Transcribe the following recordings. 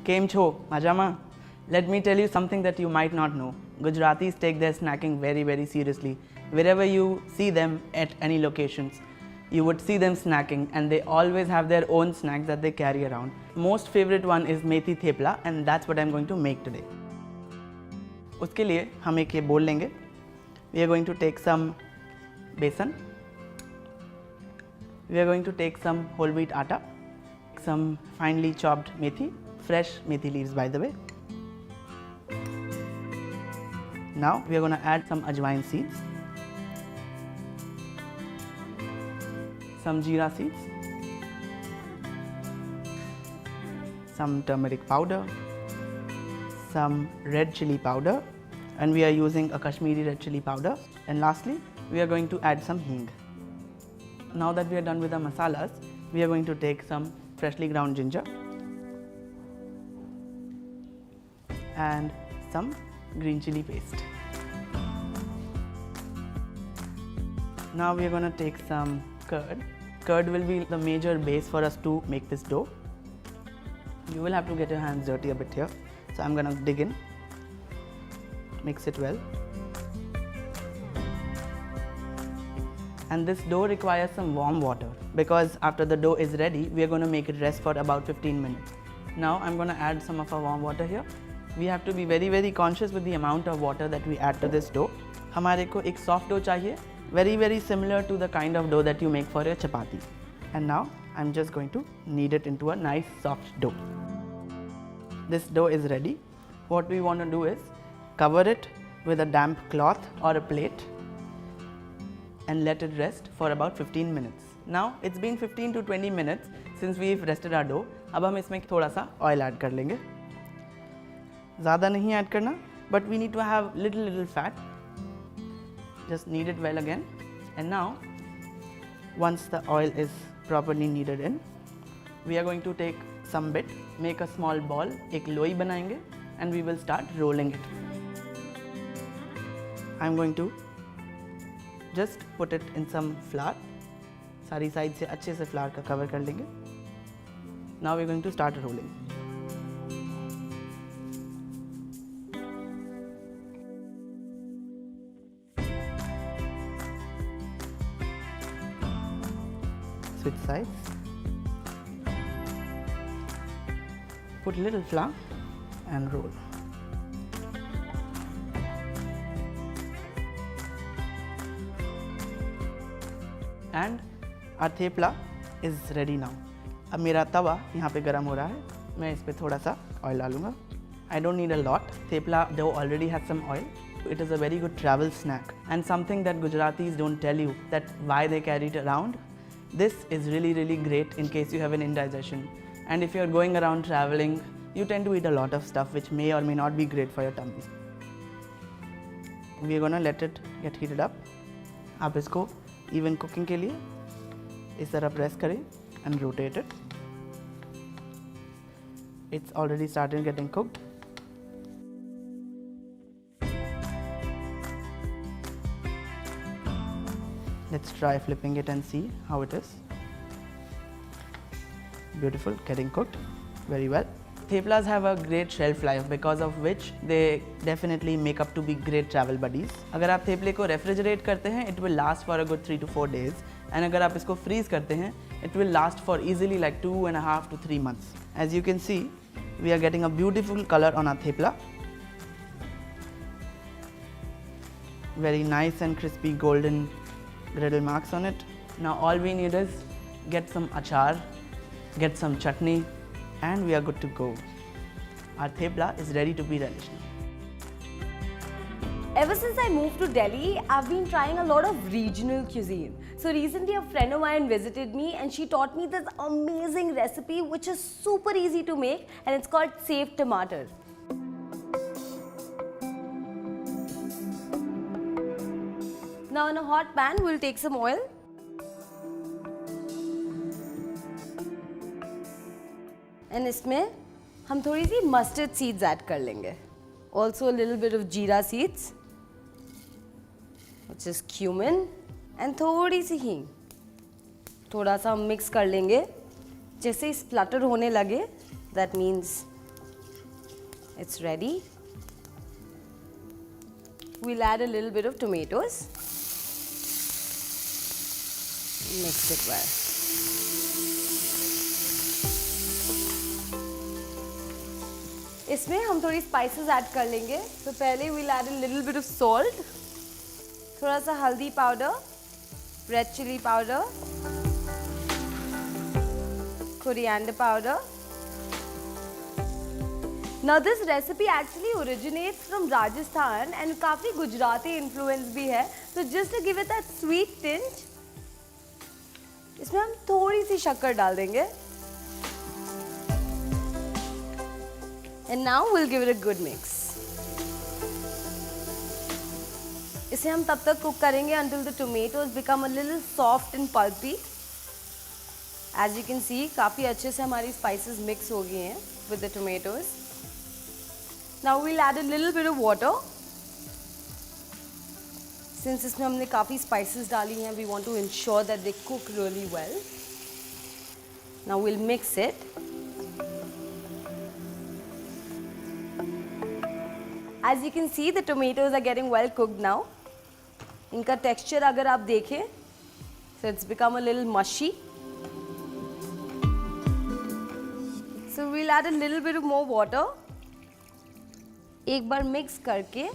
Kem cho, Majama? Let me tell you something that you might not know. Gujaratis take their snacking very, very seriously. Wherever you see them at any locations, you would see them snacking, and they always have their own snacks that they carry around. Most favorite one is methi thepla, and that's what I'm going to make today. उसके लिए हम एक ये बोल लेंगे. We are going to take some besan. We are going to take some whole wheat atta, some finely chopped methi, fresh methi leaves by the way. Now we are going to add some ajwain seeds, some jeera seeds, some turmeric powder, some red chili powder, and we are using a Kashmiri red chili powder, and lastly we are going to add some hing. Now that we are done with the masalas, we are going to take some freshly ground ginger and some green chili paste. Now we are going to take some curd. Curd will be the major base for us to make this dough. You will have to get your hands dirty a bit here, so I'm going to dig in, mix it well. And this dough requires some warm water, because after the dough is ready, we are going to make it rest for about 15 minutes. Now I'm going to add some of our warm water here. We have to be very, very conscious with the amount of water that we add to this dough. हमारे को एक soft dough चाहिए, very, very similar to the kind of dough that you make for your chapati. And now I'm just going to knead it into a nice soft dough. This dough is ready. What we want to do is cover it with a damp cloth or a plate and let it rest for about 15 minutes. Now it's been 15 to 20 minutes since we've rested our dough. अब हम इसमें थोड़ा सा oil add कर लेंगे. ज़्यादा नहीं add करना, but we need to have little fat. Just knead it well again. And now, once the oil is properly kneaded in, we are going to take some bit, make a small ball, एक लोई बनाएंगे, and we will start rolling it. I'm going to just put it in some flour. सारी side से अच्छे से flour का cover कर लेंगे. Now we're going to start rolling. Switch sides. Put little flour and roll. And our thepla is ready now. अब मेरा तवा यहाँ पे गरम हो रहा है. मैं इस पे थोड़ा सा ऑयल डालूँगा. I don't need a lot. Thepla dough already has some oil. It is a very good travel snack, and something that Gujaratis don't tell you, that why they carry it around. This is really, really great in case you have an indigestion. And if you're going around traveling, you tend to eat a lot of stuff which may or may not be great for your tummy. We are gonna let it get heated up. आप इसको even cooking के लिए इस तरह press करें and rotate it. It's already started getting cooked. Let's try flipping it and see how it is. Beautiful, getting cooked very well. Theplas have a great shelf life, because of which they definitely make up to be great travel buddies. अगर आप थेपले को refrigerate करते हैं, it will last for a good 3 to 4 days. And अगर आप इसको freeze करते हैं, it will last for easily like 2.5 to 3 months. As you can see, we are getting a beautiful color on our thepla. Very nice and crispy golden griddle marks on it. Now all we need is get some achar, get some chutney, and we are good to go. Our thepla is ready to be relished now. Ever since I moved to Delhi, I've been trying a lot of regional cuisine. So recently a friend of mine visited me and she taught me this amazing recipe which is super easy to make, and it's called Sev Tomatar. Now in a hot pan, we'll take some oil. And इसमें हम थोड़ी सी mustard seeds add कर लेंगे. Also a little bit of jeera seeds, which is cumin, and थोड़ी सी हींग. थोड़ा सा हम mix कर लेंगे. जैसे स्प्लटर होने लगे, that means It's ready. We'll add a little bit of tomatoes. Mix it well. इसमें हम थोड़ी स्पाइसेस ऐड कर लेंगे. तो पहले we'll add a little bit of salt, थोड़ा सा हल्दी powder, red chilli powder, coriander powder. Now this recipe actually originates from Rajasthan and काफी गुजराती influence भी है. So just to give it that sweet tinge, इसमें हम थोड़ी सी शक्कर डाल देंगे. And now we'll give it a good mix. इसे हम तब तक कुक करेंगे until the tomatoes become a little soft and pulpy. As you can see, काफी अच्छे से हमारी spices mix हो गई हैं with the tomatoes. Now we'll add a little bit of water. Since इसमें हमने काफी spices डाली हैं, we want to ensure that they cook really well. Now we'll mix it. As you can see, the tomatoes are getting well cooked now. इनका texture अगर आप देखें, so it's become a little mushy. So we'll add a little bit of more water. एक बार mix करके,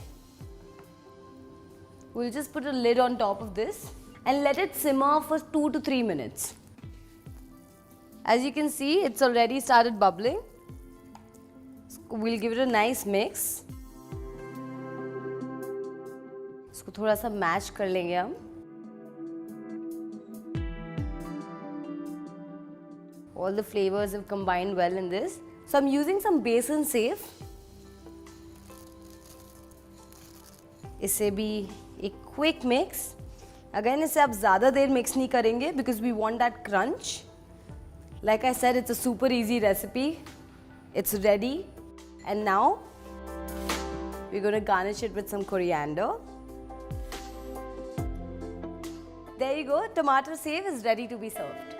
we'll just put a lid on top of this and let it simmer for 2 to 3 minutes. As you can see, it's already started bubbling. We'll give it a nice mix. इसको थोड़ा सा mash कर लेंगे हम. All the flavors have combined well in this. So I'm using some besan safe. इसे भी एक quick mix. Again, इसे आप ज़्यादा देर mix नहीं करेंगे because we want that crunch. Like I said, it's a super easy recipe. It's ready. And now we're going to garnish it with some coriander. There you go, tomato save is ready to be served.